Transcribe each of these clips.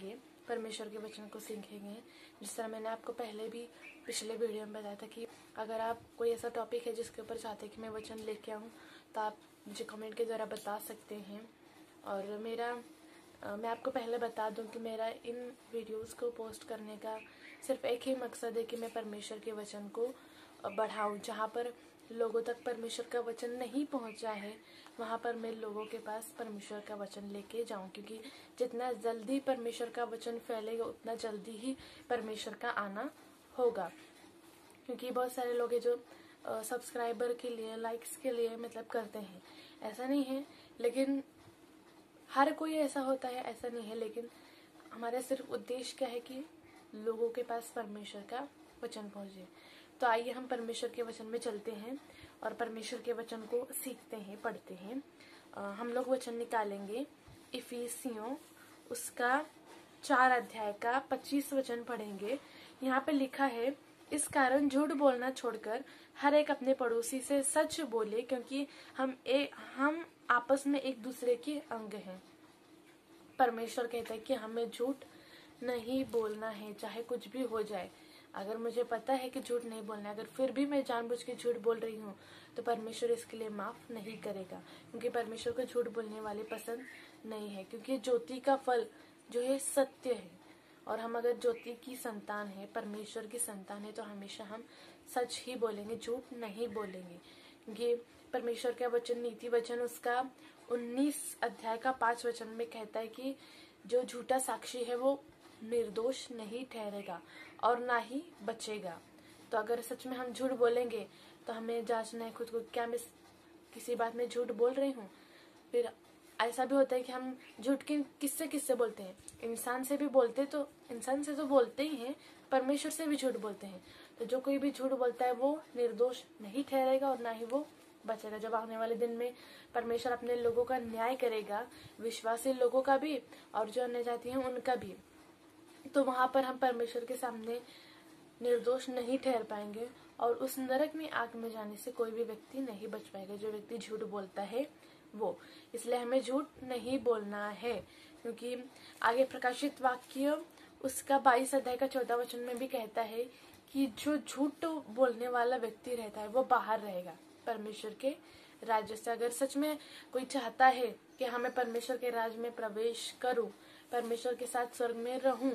जानेंगे, परमेश्वर के वचन को सीखेंगे। जिस तरह मैंने आपको पहले भी पिछले वीडियो में बताया था कि अगर आप कोई ऐसा टॉपिक है जिसके ऊपर चाहते हैं कि मैं वचन लेके आऊँ तो आप मुझे कमेंट के द्वारा बता सकते हैं। और मैं आपको पहले बता दूं कि मेरा इन वीडियोस को पोस्ट करने का सिर्फ एक ही मकसद है कि मैं परमेश्वर के वचन को बढ़ाऊं। जहां पर लोगों तक परमेश्वर का वचन नहीं पहुंचा है वहां पर मैं लोगों के पास परमेश्वर का वचन लेके जाऊं, क्योंकि जितना जल्दी परमेश्वर का वचन फैलेगा उतना जल्दी ही परमेश्वर का आना होगा। क्योंकि बहुत सारे लोग हैं जो सब्सक्राइबर के लिए, लाइक्स के लिए मतलब करते हैं, ऐसा नहीं है। लेकिन हर कोई ऐसा होता है, ऐसा नहीं है। लेकिन हमारा सिर्फ उद्देश्य क्या है कि लोगों के पास परमेश्वर का वचन पहुंचे। तो आइए हम परमेश्वर के वचन में चलते हैं और परमेश्वर के वचन को सीखते हैं, पढ़ते हैं। हम लोग वचन निकालेंगे इफिसियों उसका 4 अध्याय का 25 वचन पढ़ेंगे। यहाँ पे लिखा है, इस कारण झूठ बोलना छोड़कर हर एक अपने पड़ोसी से सच बोले, क्योंकि हम आपस में एक दूसरे के अंग हैं। परमेश्वर कहता है कि हमें झूठ नहीं बोलना है, चाहे कुछ भी हो जाए। अगर मुझे पता है कि झूठ नहीं बोलना है, अगर फिर भी मैं जानबूझ के झूठ बोल रही हूँ तो परमेश्वर इसके लिए माफ नहीं करेगा, क्योंकि परमेश्वर को झूठ बोलने वाले पसंद नहीं है। क्योंकि ज्योति का फल जो है सत्य है, और हम अगर ज्योति की संतान है, परमेश्वर की संतान है, तो हमेशा हम सच ही बोलेंगे, झूठ नहीं बोलेंगे। क्योंकि परमेश्वर का वचन, नीति वचन उसका 19 अध्याय का 5 वचन में कहता है कि जो झूठा साक्षी है वो निर्दोष नहीं ठहरेगा और ना ही बचेगा। तो अगर सच में हम झूठ बोलेंगे तो हमें जांचना है खुद को, क्या मैं किसी बात में झूठ बोल रही हूँ। फिर ऐसा भी होता है कि हम झूठ किससे बोलते हैं, इंसान से भी बोलते, तो इंसान से तो बोलते ही हैं, परमेश्वर से भी झूठ बोलते हैं। तो जो कोई भी झूठ बोलता है वो निर्दोष नहीं ठहरेगा और ना ही वो बचेगा। जब आने वाले दिन में परमेश्वर अपने लोगों का न्याय करेगा, विश्वासी लोगों का भी और जो अन्य जाति हैं उनका भी, तो वहां पर हम परमेश्वर के सामने निर्दोष नहीं ठहर पाएंगे और उस नरक में आग में जाने से कोई भी व्यक्ति नहीं बच पाएगा, जो व्यक्ति झूठ बोलता है वो। इसलिए हमें झूठ नहीं बोलना है, क्योंकि आगे प्रकाशित वाक्य उसका 22 अध्याय का 14 वचन में भी कहता है कि जो झूठ बोलने वाला व्यक्ति रहता है वो बाहर रहेगा परमेश्वर के राज्य से। अगर सच में कोई चाहता है कि हमें परमेश्वर के राज्य में प्रवेश करूं, परमेश्वर के साथ स्वर्ग में रहूं,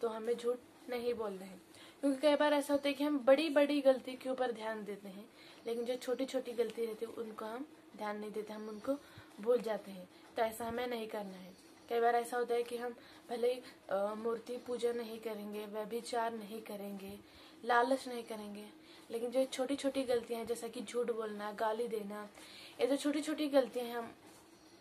तो हमें झूठ नहीं बोलना है। क्योंकि कई बार ऐसा होता है कि हम बड़ी बड़ी गलती के ऊपर ध्यान देते हैं, लेकिन जो छोटी छोटी गलती रहती है उनको हम ध्यान नहीं देते, हम उनको भूल जाते हैं। तो ऐसा हमें नहीं करना है। कई बार ऐसा होता है कि हम भले मूर्ति पूजा नहीं करेंगे, व्यभिचार नहीं करेंगे, लालच नहीं करेंगे, लेकिन जो छोटी छोटी गलतियां हैं जैसा कि झूठ बोलना, गाली देना, ये जो छोटी छोटी गलतियां हैं हम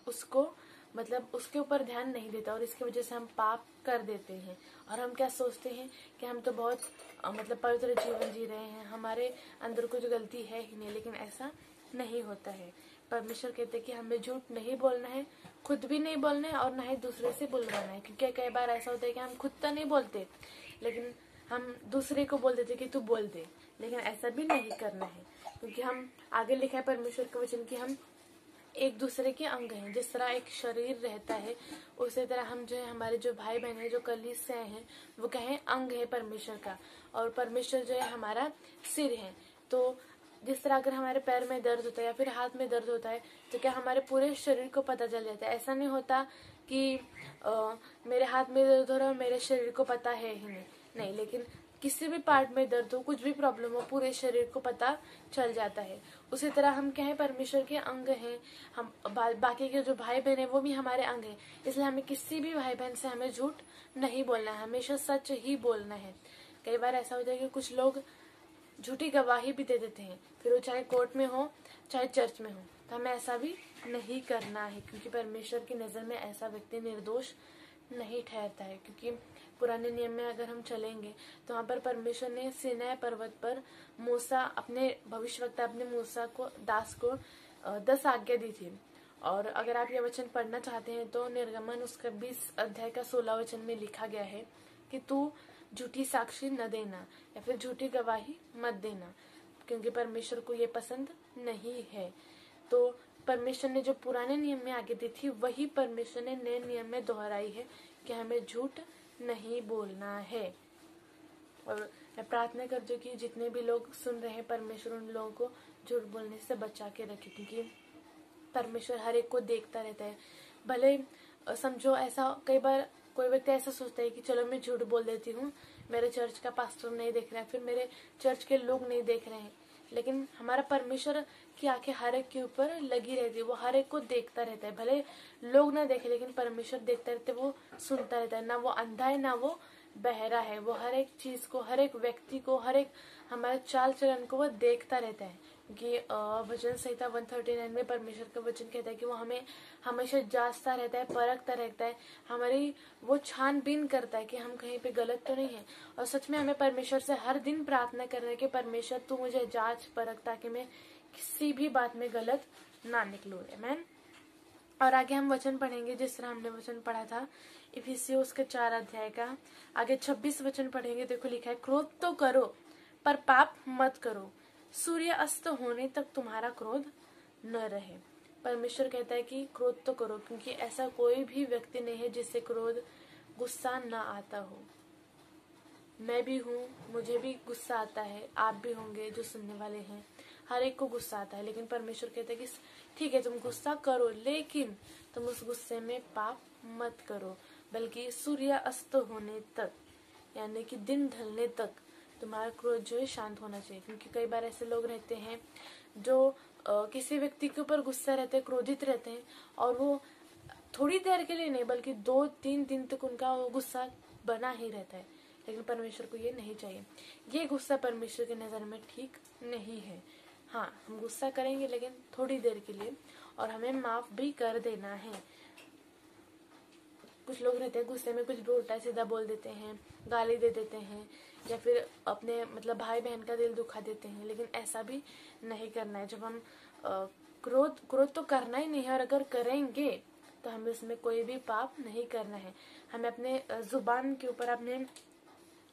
उसको मतलब उसके ऊपर ध्यान नहीं देता और इसकी वजह से हम पाप कर देते हैं। और हम क्या सोचते हैं कि हम तो बहुत मतलब पवित्र जीवन जी रहे हैं, हमारे अंदर कुछ गलती है ही नहीं, लेकिन ऐसा नहीं होता है। परमेश्वर कहते हैं कि हमें झूठ नहीं बोलना है, खुद भी नहीं बोलना है और ना ही दूसरे से बुलवाना है। क्योंकि कई बार ऐसा होता है कि हम खुद तो नहीं बोलते, लेकिन हम दूसरे को बोल देते कि तू बोल दे, लेकिन ऐसा भी नहीं करना है। क्योंकि हम आगे लिखा है परमेश्वर के वचन की हम एक दूसरे के अंग हैं। जिस तरह एक शरीर रहता है उसी तरह हम जो है, हमारे जो भाई बहन है, जो कलीसिया हैं, वो कहें अंग है परमेश्वर का, और परमेश्वर जो है हमारा सिर है। तो जिस तरह अगर हमारे पैर में दर्द होता है या फिर हाथ में दर्द होता है तो क्या हमारे पूरे शरीर को पता चल जाता है? ऐसा नहीं होता कि मेरे हाथ में दर्द हो रहा है मेरे शरीर को पता है ही नहीं, लेकिन किसी भी पार्ट में दर्द हो, कुछ भी प्रॉब्लम हो, पूरे शरीर को पता चल जाता है। उसी तरह हम क्या है, परमेश्वर के अंग हैं। हम बाकी के जो भाई बहन है वो भी हमारे अंग हैं। इसलिए हमें किसी भी भाई बहन से हमें झूठ नहीं बोलना है, हमेशा सच ही बोलना है। कई बार ऐसा होता है कि कुछ लोग झूठी गवाही भी दे देते हैं, फिर वो चाहे कोर्ट में हो चाहे चर्च में हो। तो हमें ऐसा भी नहीं करना है, क्योंकि परमेश्वर की नजर में ऐसा व्यक्ति निर्दोष नहीं ठहरता है। क्योंकि पुराने नियम में अगर हम चलेंगे तो वहाँ पर परमेश्वर ने सीनै पर्वत पर मूसा अपने भविष्यवक्ता अपने मूसा को दास को 10 आज्ञा दी थी। और अगर आप ये वचन पढ़ना चाहते हैं तो निर्गमन उसका 20 अध्याय का 16 वचन में लिखा गया है कि तू झूठी साक्षी न देना या फिर झूठी गवाही मत देना, क्योंकि परमेश्वर को ये पसंद नहीं है। तो परमेश्वर ने जो पुराने नियम में आगे दी थी वही परमेश्वर ने नए नियम में दोहराई है कि हमें झूठ नहीं बोलना है। और मैं प्रार्थना करती हूँ कि जितने भी लोग सुन रहे हैं, परमेश्वर उन लोगों को झूठ बोलने से बचा के रखे, क्योंकि परमेश्वर हर एक को देखता रहता है। भले समझो ऐसा कई बार कोई व्यक्ति ऐसा सोचता है कि चलो मैं झूठ बोल देती हूँ, मेरे चर्च का पास्टर नहीं देख रहा है, फिर मेरे चर्च के लोग नहीं देख रहे हैं, लेकिन हमारा परमेश्वर की आंखें हर एक के ऊपर लगी रहती है। वो हर एक को देखता रहता है, भले लोग ना देखे लेकिन परमेश्वर देखता रहता है, वो सुनता रहता है। ना वो अंधा है ना वो बहरा है, वो हर एक चीज को, हर एक व्यक्ति को, हर एक हमारे चाल चलन को वो देखता रहता है। क्योंकि वचन संहिता 139 में परमेश्वर का वचन कहता है कि वो हमें हमेशा जांचता रहता है, परखता रहता है, हमारी वो छानबीन करता है कि हम कहीं पे गलत तो नहीं है। और सच में हमें परमेश्वर से हर दिन प्रार्थना करना है कि परमेश्वर तू मुझे जांच परख, ताकि मैं किसी भी बात में गलत ना निकलूं। आमीन। और आगे हम वचन पढ़ेंगे जिस तरह हमने वचन पढ़ा था इफिसियों के 4 अध्याय का। आगे 26 वचन पढ़ेंगे। देखो लिखा है, क्रोध तो करो पर पाप मत करो, सूर्य अस्त होने तक तुम्हारा क्रोध न रहे। परमेश्वर कहता है कि क्रोध तो करो, क्योंकि ऐसा कोई भी व्यक्ति नहीं है जिससे क्रोध, गुस्सा न आता हो। मैं भी हूँ, मुझे भी गुस्सा आता है, आप भी होंगे जो सुनने वाले हैं, हर एक को गुस्सा आता है। लेकिन परमेश्वर कहता है कि ठीक है तुम गुस्सा करो, लेकिन तुम उस गुस्से में पाप मत करो, बल्कि सूर्य अस्त होने तक, यानी कि दिन ढलने तक तुम्हारा क्रोध जो है शांत होना चाहिए। क्योंकि कई बार ऐसे लोग रहते हैं जो किसी व्यक्ति के ऊपर गुस्सा रहते हैं, क्रोधित रहते हैं, और वो थोड़ी देर के लिए नहीं बल्कि 2-3 दिन तक उनका वो गुस्सा बना ही रहता है। लेकिन परमेश्वर को ये नहीं चाहिए। ये गुस्सा परमेश्वर की नजर में ठीक नहीं है। हाँ, हम गुस्सा करेंगे लेकिन थोड़ी देर के लिए, और हमें माफ भी कर देना है। कुछ लोग रहते हैं गुस्से में कुछ भी उल्टा सीधा बोल देते हैं, गाली दे देते हैं, या फिर अपने भाई बहन का दिल दुखा देते हैं। लेकिन ऐसा भी नहीं करना है। जब हम क्रोध तो करना ही नहीं है, और अगर करेंगे तो हमें उसमें कोई भी पाप नहीं करना है। हमें अपने जुबान के ऊपर, अपने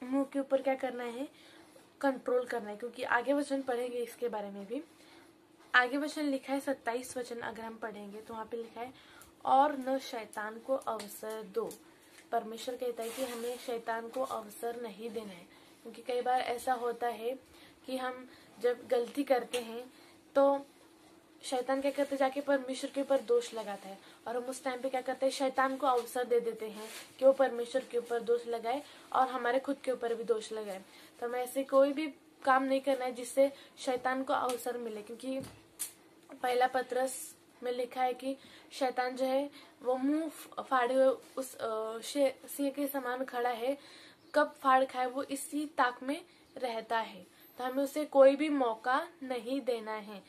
मुंह के ऊपर क्या करना है, कंट्रोल करना है। क्योंकि आगे वचन पढ़ेंगे इसके बारे में भी। आगे वचन लिखा है 27 वचन अगर हम पढ़ेंगे तो वहां पे लिखा है, और न शैतान को अवसर दो। परमेश्वर कहता है कि हमें शैतान को अवसर नहीं देना है। क्योंकि कई बार ऐसा होता है कि हम जब गलती करते हैं तो शैतान क्या करते, जाके परमेश्वर के ऊपर दोष लगाता है, और हम उस टाइम पे क्या करते हैं, शैतान को अवसर दे देते हैं कि वो परमेश्वर के ऊपर दोष लगाए और हमारे खुद के ऊपर भी दोष लगाए। तो हमें ऐसे कोई भी काम नहीं करना है जिससे शैतान को अवसर मिले। क्योंकि पहला पत्रस में लिखा है कि शैतान जो है वो मुंह फाड़े हुए उस सिंह के समान खड़ा है, कब फाड़ खाए वो इसी ताक में रहता है। तो हमें उसे कोई भी मौका नहीं देना है,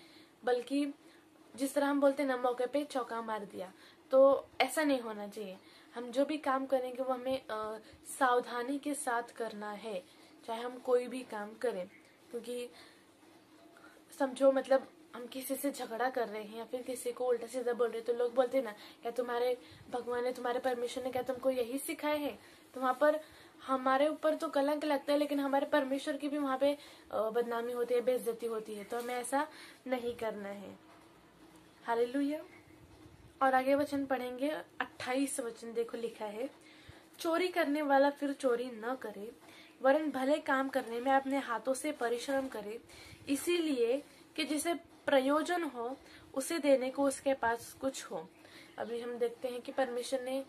बल्कि जिस तरह हम बोलते हैं ना, मौके पे चौका मार दिया, तो ऐसा नहीं होना चाहिए। हम जो भी काम करेंगे वो हमें सावधानी के साथ करना है, चाहे हम कोई भी काम करें। क्योंकि समझो हम किसी से झगड़ा कर रहे हैं या फिर किसी को उल्टा सीधा बोल रहे हैं, तो लोग बोलते हैं ना, क्या तुम्हारे भगवान ने, तुम्हारे परमेश्वर ने क्या तुमको यही सिखाया है? तो वहां पर हमारे ऊपर तो कलंक लगता है, लेकिन हमारे परमेश्वर की भी वहां पे बदनामी होती है, बेइज्जती होती है। तो हमें ऐसा नहीं करना है। हालेलुया। और आगे वचन पढ़ेंगे 28 वचन। देखो लिखा है, चोरी करने वाला फिर चोरी न करे, वरन भले काम करने में अपने हाथों से परिश्रम करे, इसीलिए कि जिसे प्रयोजन हो उसे देने को उसके पास कुछ हो। अभी हम देखते हैं कि परमेश्वर ने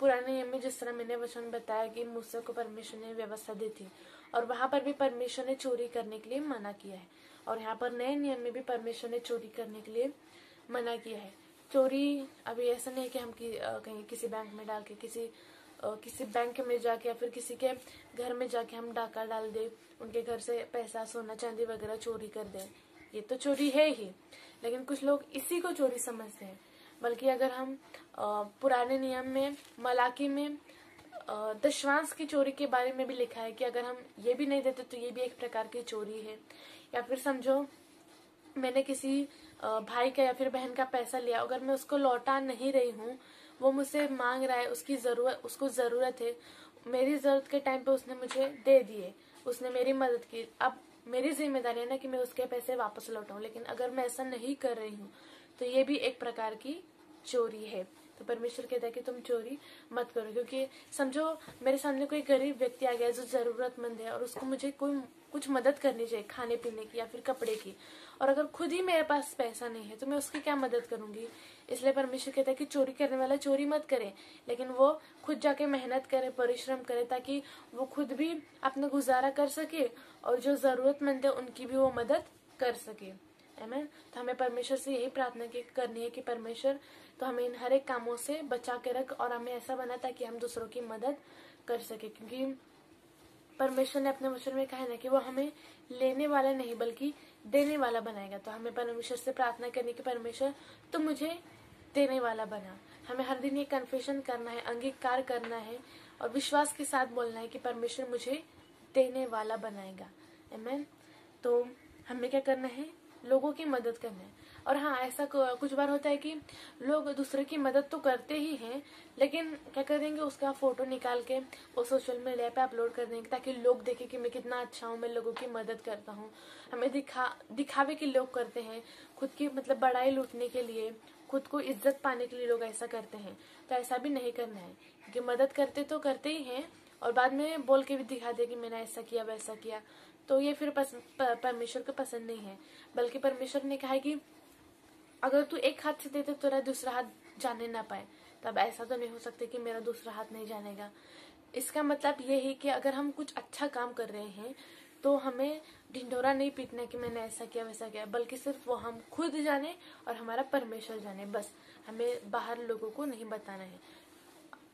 पुराने नियम में, जिस तरह मैंने वचन बताया कि मूसा को परमेश्वर ने व्यवस्था दी थी, और वहां पर भी परमेश्वर ने चोरी करने के लिए मना किया है। और यहाँ पर नए नियम में भी परमेश्वर ने चोरी करने के लिए मना किया है। चोरी अभी ऐसा नहीं कि हम कहीं किसी बैंक में डाल के, किसी बैंक में जाके या फिर किसी के घर में जाके हम डाका डाल दे, उनके घर से पैसा, सोना चांदी वगैरह चोरी कर दे। ये तो चोरी है ही, लेकिन कुछ लोग इसी को चोरी समझते हैं। बल्कि अगर हम पुराने नियम में, मलाकी में दशवांश की चोरी के बारे में भी लिखा है कि अगर हम ये भी नहीं देते तो ये भी एक प्रकार की चोरी है। या फिर समझो मैंने किसी भाई का या फिर बहन का पैसा लिया, अगर मैं उसको लौटा नहीं रही हूँ, वो मुझसे मांग रहा है, उसको जरूरत है, मेरी जरूरत के टाइम पे उसने मुझे दे दिए, उसने मेरी मदद की, अब मेरी जिम्मेदारी है ना कि मैं उसके पैसे वापस लौटाऊं। लेकिन अगर मैं ऐसा नहीं कर रही हूँ तो ये भी एक प्रकार की चोरी है। तो परमेश्वर कहता है कि तुम चोरी मत करो, क्योंकि समझो मेरे सामने कोई गरीब व्यक्ति आ गया जो जरूरतमंद है और उसको मुझे कोई कुछ मदद करनी चाहिए खाने पीने की या फिर कपड़े की, और अगर खुद ही मेरे पास पैसा नहीं है तो मैं उसकी क्या मदद करूंगी। इसलिए परमेश्वर कहता है कि चोरी करने वाला चोरी मत करे, लेकिन वो खुद जाके मेहनत करे, परिश्रम करे, ताकि वो खुद भी अपना गुजारा कर सके और जो जरूरतमंद है उनकी भी वो मदद कर सके। आमीन। तो हमें परमेश्वर से यही प्रार्थना करनी है कि परमेश्वर तो हमें इन हर एक कामों से बचा के रख और हमें ऐसा बना ताकि हम दूसरों की मदद कर सके, क्योंकि परमेश्वर ने अपने वचन में कहा है ना कि वो हमें लेने वाला नहीं बल्कि देने वाला बनाएगा। तो हमें परमेश्वर से प्रार्थना करनी कि परमेश्वर तुम मुझे देने वाला बना। हमें हर दिन ये कन्फेशन करना है, अंगीकार करना है और विश्वास के साथ बोलना है कि परमेश्वर मुझे देने वाला बनाएगा। आमीन। तो हमें क्या करना है, लोगों की मदद करना है। और हाँ, ऐसा कुछ बार होता है कि लोग दूसरे की मदद तो करते ही हैं, लेकिन क्या करेंगे, उसका फोटो निकाल के वो सोशल मीडिया पे अपलोड कर देंगे ताकि लोग देखें कि मैं कितना अच्छा हूँ, मैं लोगों की मदद करता हूँ। हमें दिखावे के लोग करते हैं, खुद की मतलब बड़ाई लूटने के लिए, खुद को इज्जत पाने के लिए लोग ऐसा करते हैं। तो ऐसा भी नहीं करना है, क्योंकि मदद करते तो करते ही हैं और बाद में बोल के भी दिखा दे कि मैंने ऐसा किया वैसा किया, तो ये फिर परमेश्वर को पसंद नहीं है। बल्कि परमेश्वर ने कहा है कि अगर तू एक हाथ से दे तो तेरा दूसरा हाथ जाने ना पाए, तब ऐसा तो नहीं हो सकता कि मेरा दूसरा हाथ नहीं जानेगा। इसका मतलब ये है कि अगर हम कुछ अच्छा काम कर रहे हैं तो हमें ढिंढोरा नहीं पीटना कि मैंने ऐसा किया वैसा किया, बल्कि सिर्फ वो हम खुद जाने और हमारा परमेश्वर जाने, बस। हमें बाहर लोगों को नहीं बताना है,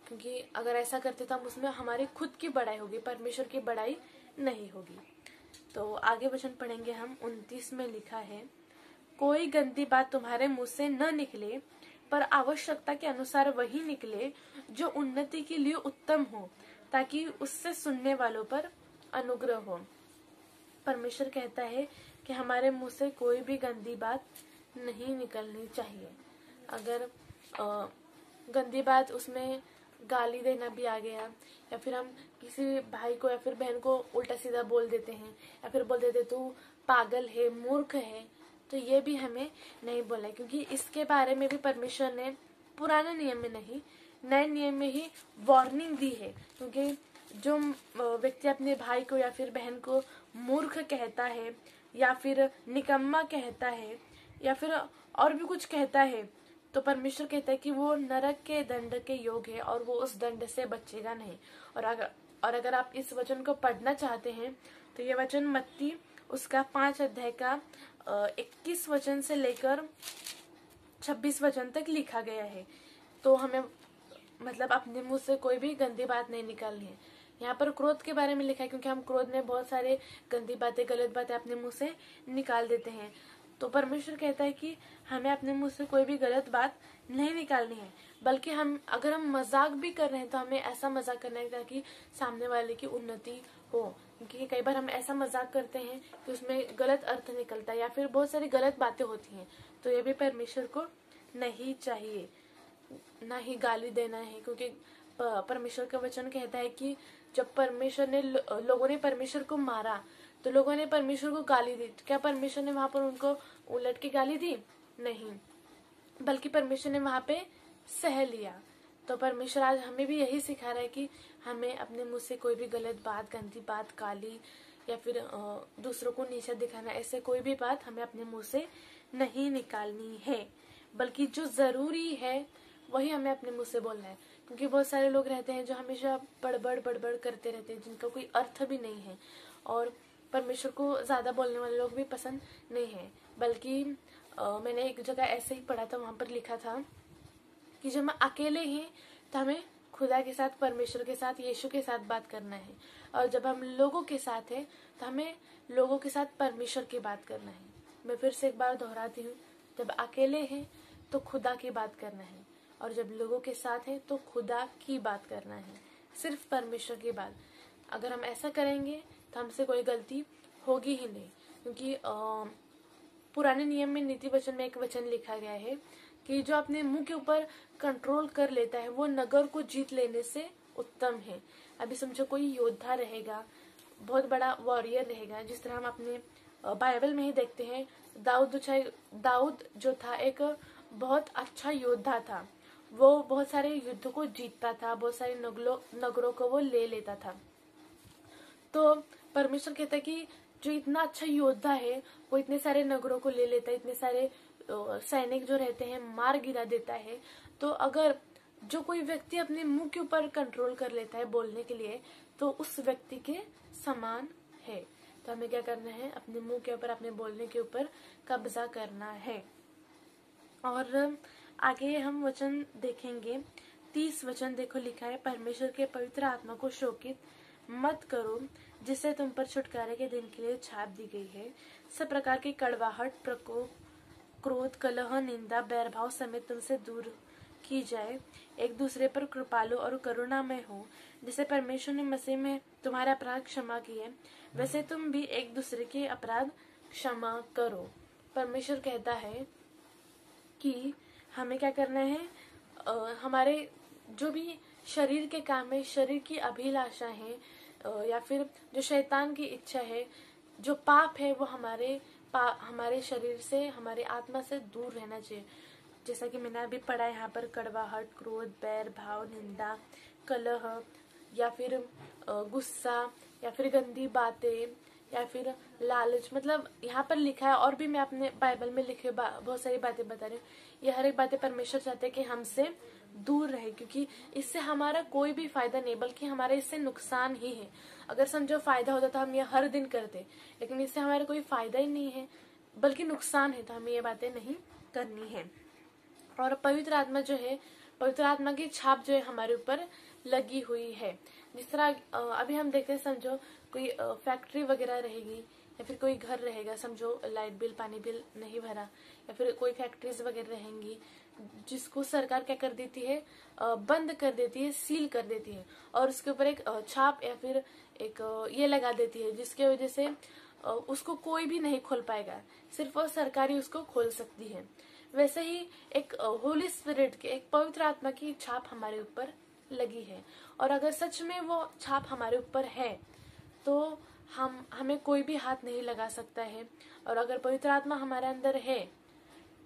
क्योंकि अगर ऐसा करते तो हम उसमें हमारी खुद की बड़ाई होगी, परमेश्वर की बड़ाई नहीं होगी। तो आगे वचन पढ़ेंगे हम। 29 में लिखा है, कोई गंदी बात तुम्हारे मुंह से न निकले, पर आवश्यकता के अनुसार वही निकले जो उन्नति के लिए उत्तम हो, ताकि उससे सुनने वालों पर अनुग्रह हो। परमेश्वर कहता है कि हमारे मुंह से कोई भी गंदी बात नहीं निकलनी चाहिए। अगर गंदी बात उसमें गाली देना भी आ गया, या फिर हम किसी भाई को या फिर बहन को उल्टा सीधा बोल देते हैं, या फिर बोल देते तू पागल है, मूर्ख है, तो ये भी हमें नहीं बोलना है, क्योंकि इसके बारे में भी परमेश्वर ने पुराने नियम में नहीं, नए नियम में ही वार्निंग दी है। क्योंकि जो व्यक्ति अपने भाई को या फिर बहन को मूर्ख कहता है या फिर निकम्मा कहता है या फिर और भी कुछ कहता है, तो परमेश्वर कहता है कि वो नरक के दंड के योग है और वो उस दंड से बचेगा नहीं। और अगर आप इस वचन को पढ़ना चाहते हैं तो ये वचन मत्ती उसका 5 अध्याय का 21 वचन से लेकर 26 वचन तक लिखा गया है। तो हमें मतलब अपने मुंह से कोई भी गंदी बात नहीं निकालनी है। यहाँ पर क्रोध के बारे में लिखा है, क्योंकि हम क्रोध में बहुत सारे गंदी बातें, गलत बातें अपने मुंह से निकाल देते हैं। तो परमेश्वर कहता है कि हमें अपने मुंह से कोई भी गलत बात नहीं निकालनी है, बल्कि अगर हम मजाक भी कर रहे हैं तो हमें ऐसा मजाक करना है ताकि सामने वाले की उन्नति हो। क्योंकि कई बार हम ऐसा मजाक करते हैं कि उसमें गलत अर्थ निकलता है या फिर बहुत सारी गलत बातें होती हैं, तो ये भी परमेश्वर को नहीं चाहिए। ना ही गाली देना है, क्योंकि परमेश्वर का वचन कहता है कि जब परमेश्वर ने लोगों ने परमेश्वर को मारा तो लोगों ने परमेश्वर को गाली दी। क्या परमेश्वर ने वहां पर उनको उलट के गाली दी? नहीं, बल्कि परमेश्वर ने वहां पे सह लिया। तो परमेश्वर आज हमें भी यही सिखा रहा है कि हमें अपने मुंह से कोई भी गलत बात, गंदी बात, गाली या फिर दूसरों को नीचा दिखाना, ऐसे कोई भी बात हमें अपने मुंह से नहीं निकालनी है, बल्कि जो जरूरी है वही हमें अपने मुंह से बोलना है। क्योंकि बहुत सारे लोग रहते हैं जो हमेशा बड़बड़ करते रहते हैं, जिनका कोई अर्थ भी नहीं है, और परमेश्वर को ज्यादा बोलने वाले लोग भी पसंद नहीं है। बल्कि मैंने एक जगह ऐसे ही पढ़ा था, वहां पर लिखा था कि जब हम अकेले हैं तो हमें खुदा के साथ, परमेश्वर के साथ, यीशु के साथ बात करना है, और जब हम लोगों के साथ हैं तो हमें लोगों के साथ परमेश्वर की बात करना है। मैं फिर से एक बार दोहराती हूँ, जब अकेले हैं तो खुदा की बात करना है, और जब लोगों के साथ हैं तो खुदा की बात करना है, सिर्फ परमेश्वर की बात। अगर हम ऐसा करेंगे तो हमसे कोई गलती होगी ही नहीं। क्योंकि पुराने नियम में नीति वचन में एक वचन लिखा गया है कि जो अपने मुंह के ऊपर कंट्रोल कर लेता है वो नगर को जीत लेने से उत्तम है। अभी समझो कोई योद्धा रहेगा, बहुत बड़ा वॉरियर रहेगा, जिस तरह हम अपने बाइबल में ही देखते हैं। दाऊद जो था एक बहुत अच्छा योद्धा था। वो बहुत सारे युद्धों को जीतता था, बहुत सारे नगरों को वो ले लेता था। तो परमेश्वर कहता है कि जो इतना अच्छा योद्धा है वो इतने सारे नगरों को ले लेता है, इतने सारे सैनिक जो रहते हैं मार गिरा देता है। तो अगर जो कोई व्यक्ति अपने मुंह के ऊपर कंट्रोल कर लेता है बोलने के लिए, तो उस व्यक्ति के समान है। तो हमें क्या करना है, अपने मुंह के ऊपर, अपने बोलने के ऊपर कब्जा करना है। और आगे हम वचन देखेंगे, 30 वचन देखो लिखा है, परमेश्वर के पवित्र आत्मा को शोकित मत करो जिससे तुम पर छुटकारे के दिन के लिए छाप दी गई है। सब प्रकार की कड़वाहट, प्रकोप, क्रोध, कलह, निंदा, बैरभाव समेत तुमसे दूर की जाए। एक दूसरे पर कृपालु और करुणामय हो, जैसे परमेश्वर ने मसीह में तुम्हारे अपराध क्षमा किए, वैसे तुम भी एक दूसरे के अपराध क्षमा करो। परमेश्वर कहता है कि हमें क्या करना है, हमारे जो भी शरीर के काम है, शरीर की अभिलाषा है, या फिर जो शैतान की इच्छा है, जो पाप है, वो हमारे शरीर से, हमारे आत्मा से दूर रहना चाहिए। जैसा कि मैंने अभी पढ़ा है यहाँ पर, कड़वाहट, क्रोध, बैर भाव, निंदा, कलह, या फिर गुस्सा, या फिर गंदी बातें, या फिर लालच, मतलब यहाँ पर लिखा है। और भी मैं अपने बाइबल में लिखे बहुत सारी बातें बता रही हूँ। ये हर एक बातें परमेश्वर चाहते हैं कि हमसे दूर रहे, क्योंकि इससे हमारा कोई भी फायदा नहीं, बल्कि हमारा इससे नुकसान ही है। अगर समझो फायदा होता तो हम ये हर दिन करते, लेकिन इससे हमारा कोई फायदा ही नहीं है, बल्कि नुकसान है। तो हमें ये बातें नहीं करनी है। और पवित्र आत्मा जो है, पवित्र आत्मा की छाप जो है हमारे ऊपर लगी हुई है। जिस तरह अभी हम देखते हैं, समझो कोई फैक्ट्री वगैरह रहेगी, या फिर कोई घर रहेगा, समझो लाइट बिल, पानी बिल नहीं भरा, या फिर कोई फैक्ट्रीज वगैरह रहेंगी जिसको सरकार क्या कर देती है, बंद कर देती है, सील कर देती है, और उसके ऊपर एक छाप या फिर एक ये लगा देती है, जिसके वजह से उसको कोई भी नहीं खोल पाएगा, सिर्फ वो सरकार ही उसको खोल सकती है। वैसे ही एक होली स्पिरिट के, एक पवित्र आत्मा की छाप हमारे ऊपर लगी है। और अगर सच में वो छाप हमारे ऊपर है तो हमें कोई भी हाथ नहीं लगा सकता है। और अगर पवित्र आत्मा हमारे अंदर है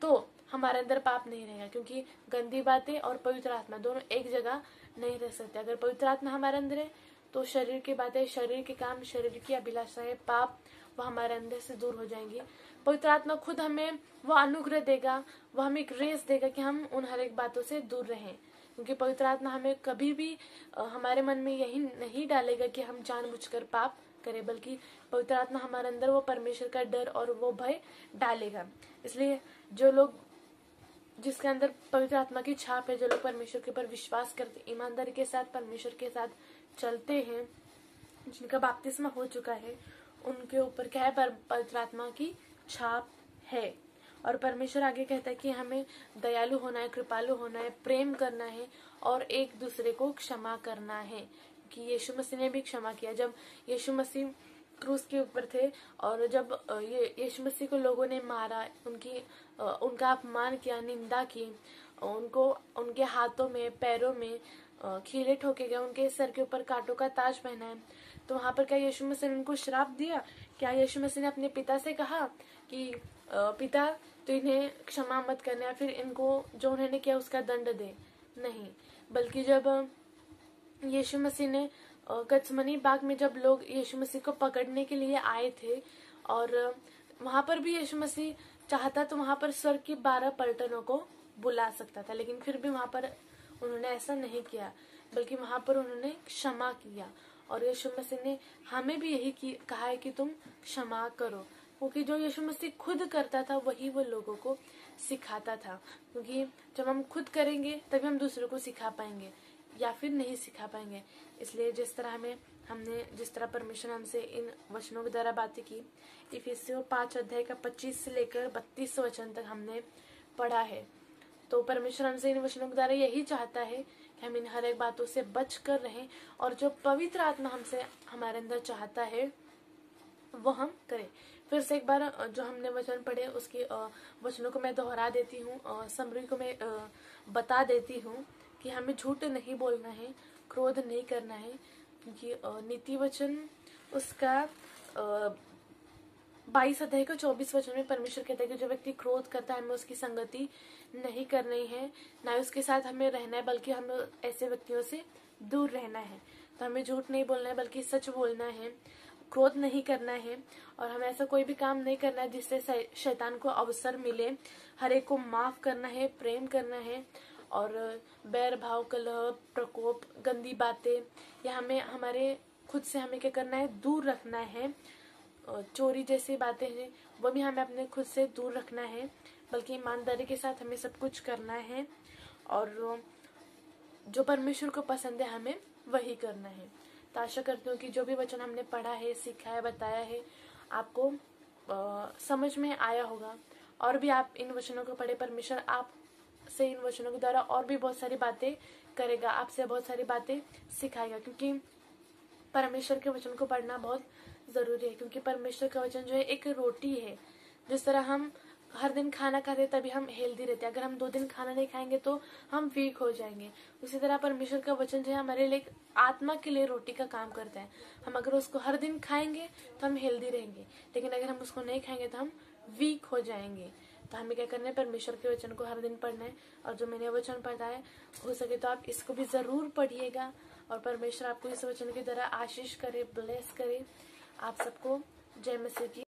तो हमारे अंदर पाप नहीं रहेगा, क्योंकि गंदी बातें और पवित्र आत्मा दोनों एक जगह नहीं रह सकते। अगर पवित्र आत्मा हमारे अंदर है तो शरीर की बातें, शरीर के काम, शरीर की अभिलाषाएं, पाप, वो हमारे अंदर से दूर हो जाएंगी। पवित्र आत्मा खुद हमें वो अनुग्रह देगा, वो हमें एक रेस देगा कि हम उन हर एक बातों से दूर रहें, क्योंकि पवित्र आत्मा हमें कभी भी हमारे मन में यही नहीं डालेगा कि हम जानबूझकर पाप करें, बल्कि पवित्र आत्मा हमारे अंदर वो परमेश्वर का डर और वो भय डालेगा। इसलिए जो लोग, जिसके अंदर पवित्र आत्मा की छाप है, जो लोग परमेश्वर के ऊपर विश्वास करते, ईमानदारी के साथ परमेश्वर के साथ चलते हैं, जिनका बपतिस्मा हो चुका है, उनके ऊपर क्या है, पवित्र आत्मा की छाप है। और परमेश्वर आगे कहता है कि हमें दयालु होना है, कृपालु होना है, प्रेम करना है और एक दूसरे को क्षमा करना है, कि यीशु मसीह ने भी क्षमा किया। जब यीशु मसीह क्रूस के ऊपर थे और जब ये यीशु मसीह को लोगों ने मारा, उनका अपमान किया, निंदा की, उनको उनके हाथों में, पैरों में कीले ठोके गए, उनके सर के ऊपर कांटों का ताज पहना है, तो वहां पर क्या यीशु मसीह ने उनको श्राप दिया? क्या यीशु मसीह ने अपने पिता से कहा कि पिता तो इन्हें क्षमा मत करना, या फिर इनको जो उन्होंने किया उसका दंड दे? नहीं, बल्कि जब यीशु मसीह ने गत्समनी बाग में जब लोग यीशु मसीह को पकड़ने के लिए आए थे, और वहां पर भी यीशु मसीह चाहता तो वहां पर स्वर्ग की 12 पलटनों को बुला सकता था, लेकिन फिर भी वहां पर उन्होंने ऐसा नहीं किया, बल्कि वहां पर उन्होंने क्षमा किया। और यीशु मसीह ने हमें भी यही कहा है कि तुम क्षमा करो, क्योंकि जो यीशु मसीह खुद करता था वही वो लोगों को सिखाता था। क्योंकि जब हम खुद करेंगे तभी हम दूसरों को सिखा पाएंगे, या फिर नहीं सिखा पाएंगे। इसलिए जिस तरह परमेश्वर हमसे इन वचनों के द्वारा बातें की, इफिसियों 5 अध्याय का 25 से लेकर 32 वचन तक हमने पढ़ा है, तो परमेश्वर हमसे इन वचनों के द्वारा यही चाहता है कि हम इन हर एक बातों से बच कर रहें, और जो पवित्र आत्मा हमसे हमारे अंदर चाहता है वो हम करें। फिर से एक बार जो हमने वचन पढ़े उसकी वचनों को मैं दोहरा देती हूँ, समरी को मैं बता देती हूँ कि हमें झूठ नहीं बोलना है, क्रोध नहीं करना है, क्योंकि नीति वचन उसका 22 अध्याय को 24 वचन में परमेश्वर कहता है कि जो व्यक्ति क्रोध करता है हमें उसकी संगति नहीं करनी है, ना उसके साथ हमें रहना है, बल्कि हमें ऐसे व्यक्तियों से दूर रहना है। तो हमें झूठ नहीं बोलना है बल्कि सच बोलना है, क्रोध नहीं करना है, और हमें ऐसा कोई भी काम नहीं करना है जिससे शैतान को अवसर मिले। हर एक को माफ करना है, प्रेम करना है, और बैर भाव, कलह, प्रकोप, गंदी बातें या हमें हमारे खुद से हमें क्या करना है, दूर रखना है। चोरी जैसी बातें हैं वो भी हमें अपने खुद से दूर रखना है, बल्कि ईमानदारी के साथ हमें सब कुछ करना है, और जो परमेश्वर को पसंद है हमें वही करना है। तो आशा करती हूँ कि जो भी वचन हमने पढ़ा है, सीखा है, बताया है, आपको समझ में आया होगा। और भी आप इन वचनों को पढ़े, परमेश्वर आपसे इन वचनों के द्वारा और भी बहुत सारी बातें करेगा, आपसे बहुत सारी बातें सिखाएगा, क्योंकि परमेश्वर के वचन को पढ़ना बहुत जरूरी है। क्योंकि परमेश्वर का वचन जो है एक रोटी है। जिस तरह हम हर दिन खाना खाते हैं तभी हम हेल्दी रहते हैं, अगर हम 2 दिन खाना नहीं खाएंगे तो हम वीक हो जाएंगे। उसी तरह परमेश्वर का वचन जो है हमारे लिए आत्मा के लिए रोटी का काम करता है। हम अगर उसको हर दिन खाएंगे तो हम हेल्दी रहेंगे, लेकिन अगर हम उसको नहीं खाएंगे तो हम वीक हो जाएंगे। तो हमें क्या करना है, परमेश्वर के वचन को हर दिन पढ़ना है। और जो मैंने वचन पढ़ा है, हो सके तो आप इसको भी जरूर पढ़िएगा, और परमेश्वर आपको इस वचन के द्वारा आशीष करे, ब्लेस करे। आप सबको जय मसीह की।